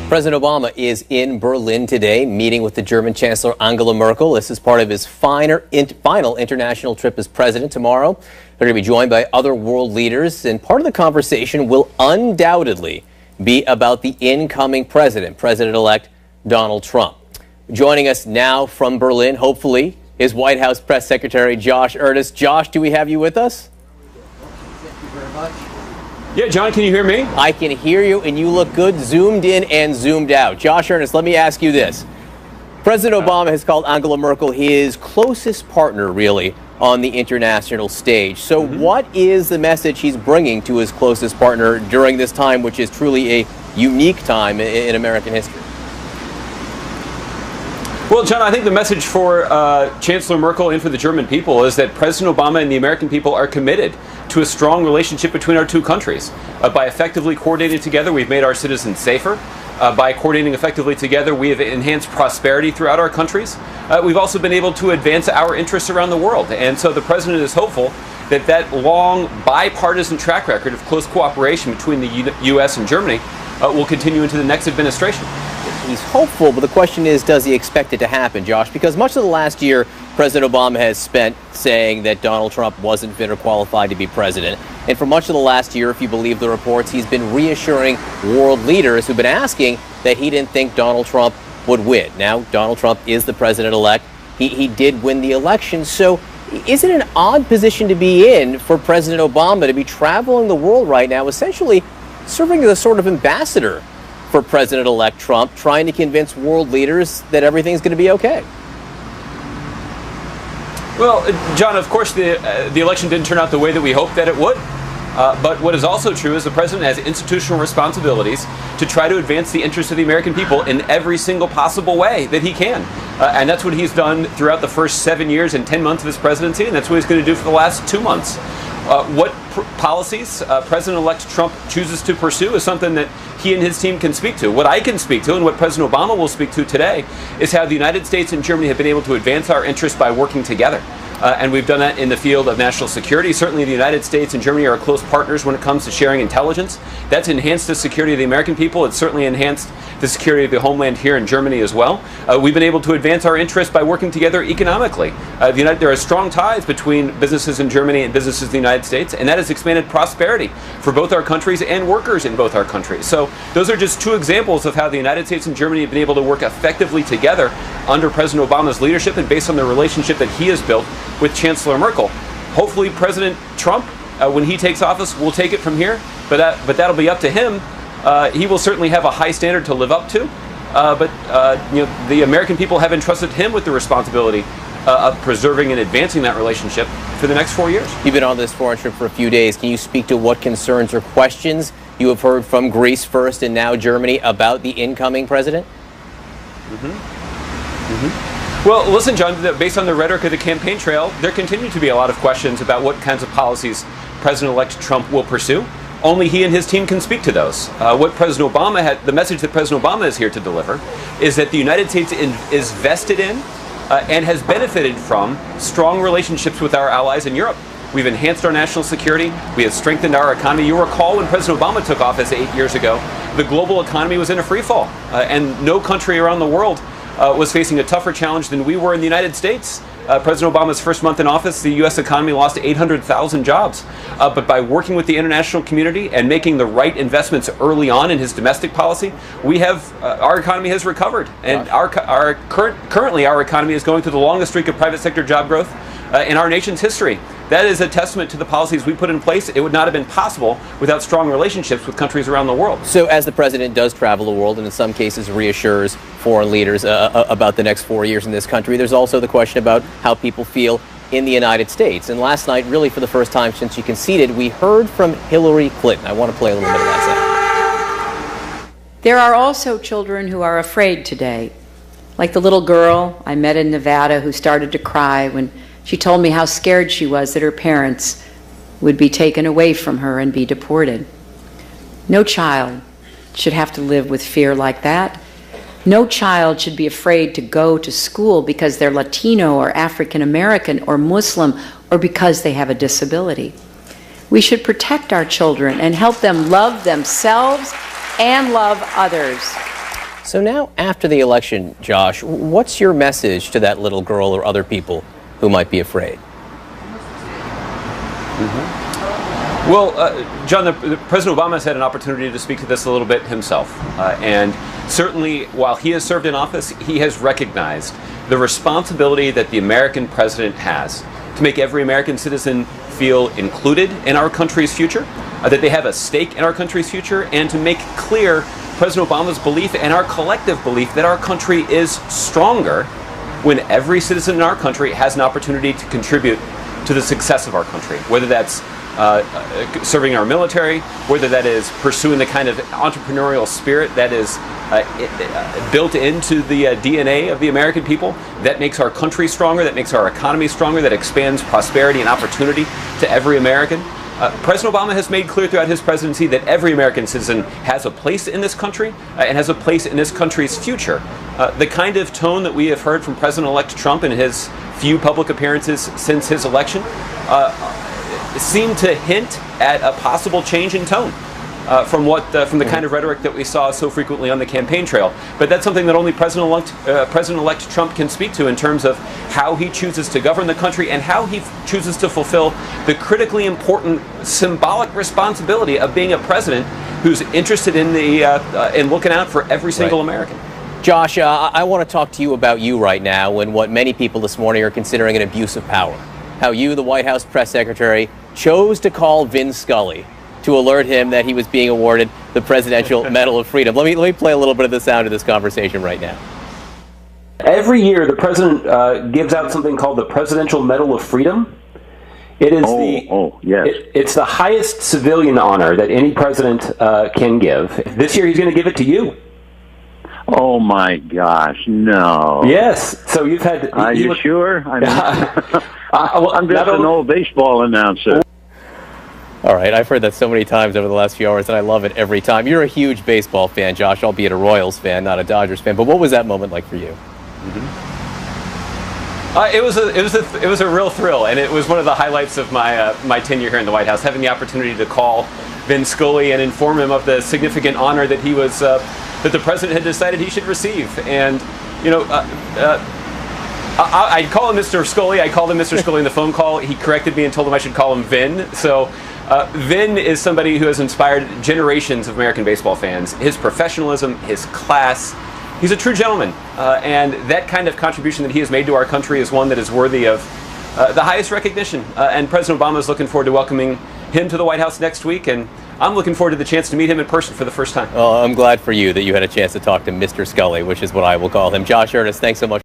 President Obama is in Berlin today, meeting with the German Chancellor Angela Merkel. This is part of his final international trip as president. Tomorrow, they're going to be joined by other world leaders, and part of the conversation will undoubtedly be about the incoming president, President-elect Donald Trump. Joining us now from Berlin, hopefully, is White House Press Secretary Josh Earnest. Josh, do we have you with us? Thank you very much. Yeah, John, can you hear me? I can hear you, and you look good, zoomed in and zoomed out. Josh Earnest, let me ask you this. President Obama has called Angela Merkel his closest partner, really, on the international stage. So what is the message he's bringing to his closest partner during this time, which is truly a unique time in American history? Well, John, I think the message for Chancellor Merkel and for the German people is that President Obama and the American people are committed to a strong relationship between our two countries. By effectively coordinating together, we've made our citizens safer. By coordinating effectively together, we have enhanced prosperity throughout our countries. We've also been able to advance our interests around the world. And so the president is hopeful that that long bipartisan track record of close cooperation between the U.S. and Germany will continue into the next administration. He's hopeful, but the question is, does he expect it to happen, Josh? Because much of the last year, President Obama has spent saying that Donald Trump wasn't fit or qualified to be president. And for much of the last year, if you believe the reports, he's been reassuring world leaders who've been asking that he didn't think Donald Trump would win. Now, Donald Trump is the president-elect. He did win the election. So is it an odd position to be in for President Obama to be traveling the world right now, essentially serving as a sort of ambassador for President-elect Trump, trying to convince world leaders that everything's going to be okay? Well, John, of course, the election didn't turn out the way that we hoped that it would. But what is also true is the president has institutional responsibilities to try to advance the interests of the American people in every single possible way that he can. And that's what he's done throughout the first 7 years and 10 months of his presidency, and that's what he's going to do for the last 2 months. What policies President-elect Trump chooses to pursue is something that he and his team can speak to. What I can speak to, and what President Obama will speak to today, is how the United States and Germany have been able to advance our interests by working together. And we've done that in the field of national security. Certainly the United States and Germany are close partners when it comes to sharing intelligence. That's enhanced the security of the American people. It's certainly enhanced the security of the homeland here in Germany as well. We've been able to advance our interests by working together economically. There are strong ties between businesses in Germany and businesses in the United States, and that has expanded prosperity for both our countries and workers in both our countries. So those are just two examples of how the United States and Germany have been able to work effectively together under President Obama's leadership and based on the relationship that he has built with Chancellor Merkel. Hopefully President Trump, when he takes office, will take it from here, but that'll be up to him. He will certainly have a high standard to live up to, but the American people have entrusted him with the responsibility of preserving and advancing that relationship for the next 4 years. You've been on this foreign trip for a few days. Can you speak to what concerns or questions you have heard from Greece first and now Germany about the incoming president? Well, listen, John, based on the rhetoric of the campaign trail, there continue to be a lot of questions about what kinds of policies President-elect Trump will pursue. Only he and his team can speak to those. What President Obama had, the message that President Obama is here to deliver, is that the United States is vested in and has benefited from strong relationships with our allies in Europe. We've enhanced our national security. We have strengthened our economy. You recall when President Obama took office 8 years ago, the global economy was in a free fall, and no country around the world was facing a tougher challenge than we were in the United States. President Obama's first month in office, the U.S. economy lost 800,000 jobs. But by working with the international community and making the right investments early on in his domestic policy, we have our economy has recovered. And currently our economy is going through the longest streak of private sector job growth in our nation's history. That is a testament to the policies we put in place. It would not have been possible without strong relationships with countries around the world. So as the president does travel the world and in some cases reassures foreign leaders about the next 4 years in this country, there's also the question about how people feel in the United States. And last night, really for the first time since you conceded, we heard from Hillary Clinton. I want to play a little bit of that. There are also children who are afraid today, like the little girl I met in Nevada who started to cry when she told me how scared she was that her parents would be taken away from her and be deported. No child should have to live with fear like that. No child should be afraid to go to school because they're Latino or African American or Muslim or because they have a disability. We should protect our children and help them love themselves and love others. So now, after the election, Josh, what's your message to that little girl or other people who might be afraid? Well, John, President Obama has had an opportunity to speak to this a little bit himself. And certainly, while he has served in office, he has recognized the responsibility that the American president has to make every American citizen feel included in our country's future, that they have a stake in our country's future, and to make clear President Obama's belief and our collective belief that our country is stronger when every citizen in our country has an opportunity to contribute to the success of our country, whether that's serving our military, whether that is pursuing the kind of entrepreneurial spirit that is built into the DNA of the American people, that makes our country stronger, that makes our economy stronger, that expands prosperity and opportunity to every American. President Obama has made clear throughout his presidency that every American citizen has a place in this country and has a place in this country's future. The kind of tone that we have heard from President-elect Trump in his few public appearances since his election seem to hint at a possible change in tone from the kind of rhetoric that we saw so frequently on the campaign trail. But that's something that only President-elect Trump can speak to in terms of how he chooses to govern the country and how he chooses to fulfill the critically important symbolic responsibility of being a president who's interested in in looking out for every single American. Josh, I want to talk to you about you right now and what many people this morning are considering an abuse of power. How you, the White House press secretary, chose to call Vin Scully to alert him that he was being awarded the Presidential Medal of Freedom. Let me play a little bit of the sound of this conversation right now. Every year, the president gives out something called the Presidential Medal of Freedom. It is it's the highest civilian honor that any president can give. This year, he's going to give it to you. Oh my gosh, no. Yes. So you've had. Are you sure? I'm just an old baseball announcer. All right, I've heard that so many times over the last few hours, and I love it every time. You're a huge baseball fan, Josh, albeit a Royals fan, not a Dodgers fan. But what was that moment like for you? It was a real thrill, and it was one of the highlights of my tenure here in the White House, having the opportunity to call Vin Scully and inform him of the significant honor that he was that the president had decided he should receive. And you know, I'd call him Mr. Scully. I called him Mr. Scully in the phone call. He corrected me and told him I should call him Vin. So Vin is somebody who has inspired generations of American baseball fans. His professionalism, his class. He's a true gentleman, and that kind of contribution that he has made to our country is one that is worthy of the highest recognition. And President Obama is looking forward to welcoming him to the White House next week, and I'm looking forward to the chance to meet him in person for the first time. Well, I'm glad for you that you had a chance to talk to Mr. Scully, which is what I will call him. Josh Ernest, thanks so much.